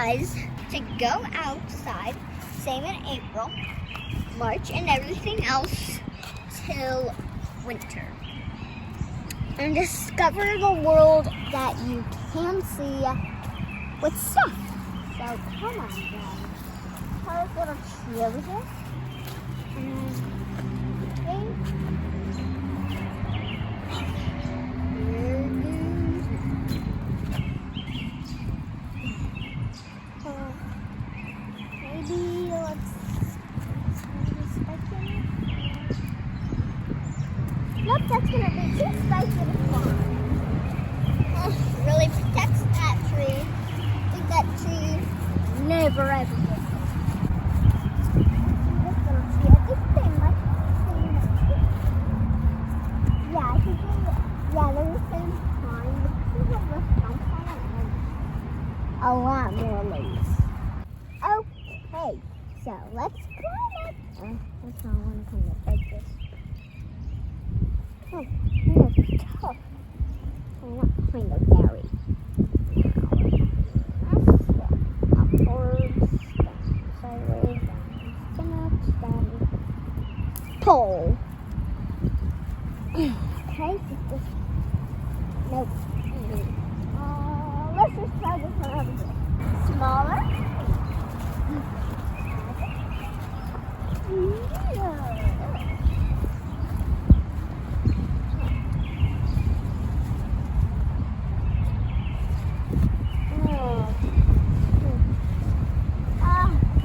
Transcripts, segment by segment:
guys to go outside, same in April, March, and everything else till winter. And discover the world that you can see with stuff. So come on, guys. How is little tree over here? Maybe let's spike in. Nope, that's gonna be too spiky to farm. Really protects that tree. I think that tree never ever gets it. This little tree, I think they might be the same. Yeah, I think they're the same kind. This is a stump on it and a lot more leaves. Okay, so let's climb it. That's not one kind of like this. Oh, it's tough. I'm not kind of very. Upwards, sideways, down, pole. Okay, this. Nope. Let's just try this one over here. Smaller.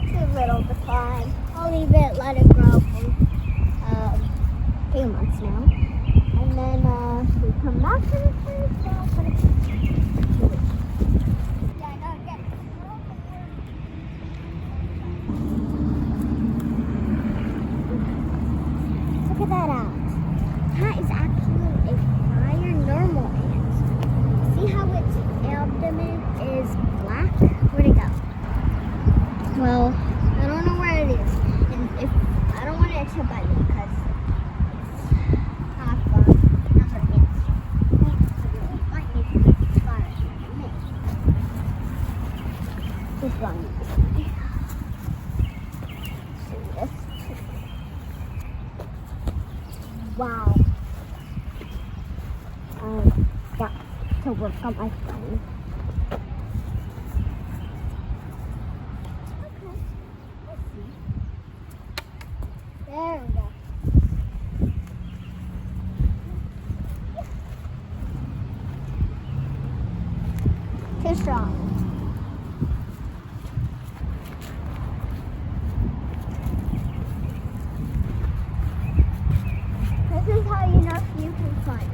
Too little to climb. I'll leave it, let it grow for a few months now. And then we come back to the tree, so I'll put it. Yeah, I gotta get Look at that out. That is actually a fire normal ant. See how its abdomen is black? Where'd it go? Well, I don't know where it is. And if I don't want it to bite me because it's not fun. Another ant. Ants might need to be fire than me. This one. See this? Wow. Got to work on my phone. Okay, let's see. There we go. Too strong. This is how you know if you can climb it.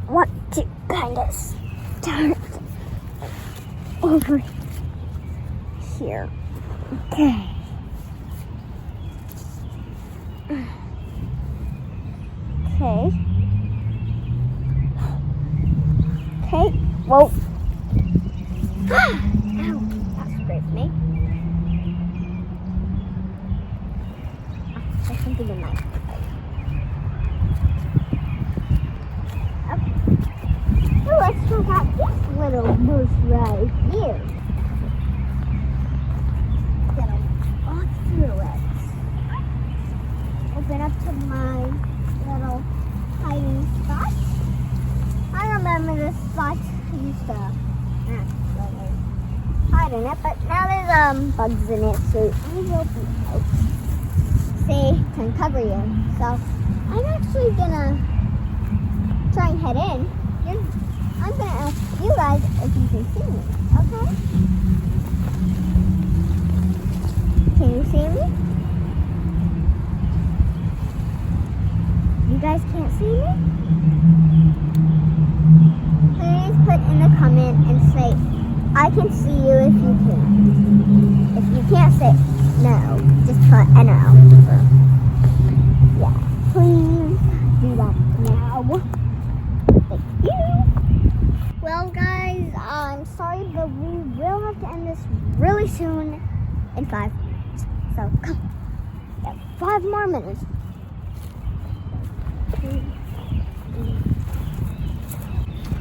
Want to kind of start over here. Okay. Okay. Okay. Whoa. Ow. That scraped me. There's something in my So let's check out this little bush right here. Gonna walk through it. Open up to my little hiding spot. I remember this spot I used to hide in it, but now there's bugs in it, so I will be out. They can cover you. So I'm actually gonna try and head in. I'm gonna ask you guys if you can see me, okay? Can you see me? You guys can't see me? Please put in the comment and say, I can see you if you can. If you can't say no, just put NO. Yeah, please do that now. Thank you. Well, guys, I'm sorry sorry, but we will have to end this really soon in 5 minutes. So come. We have 5 more minutes.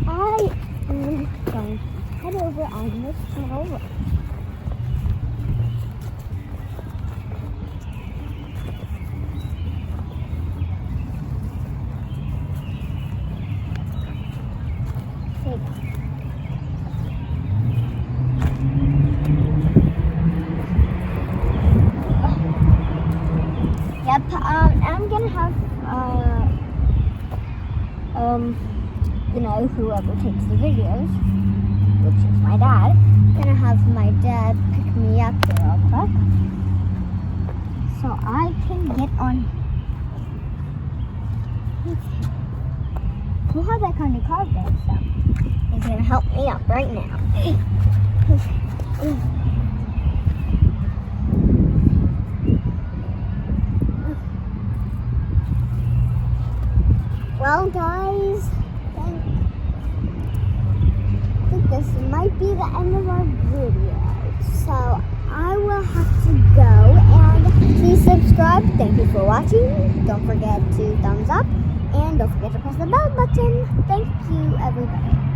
I am going to head over on this small road. Yep, I'm gonna have, whoever takes the videos, which is my dad, gonna have my dad pick me up here real quick, so I can get on. We'll have that kind of car there, so he's gonna help me up right now. Well, guys, I think this might be the end of our video. So I will have to go, and please subscribe. Thank you for watching. Don't forget to thumbs up, and don't forget to press the bell button. Thank you, everybody.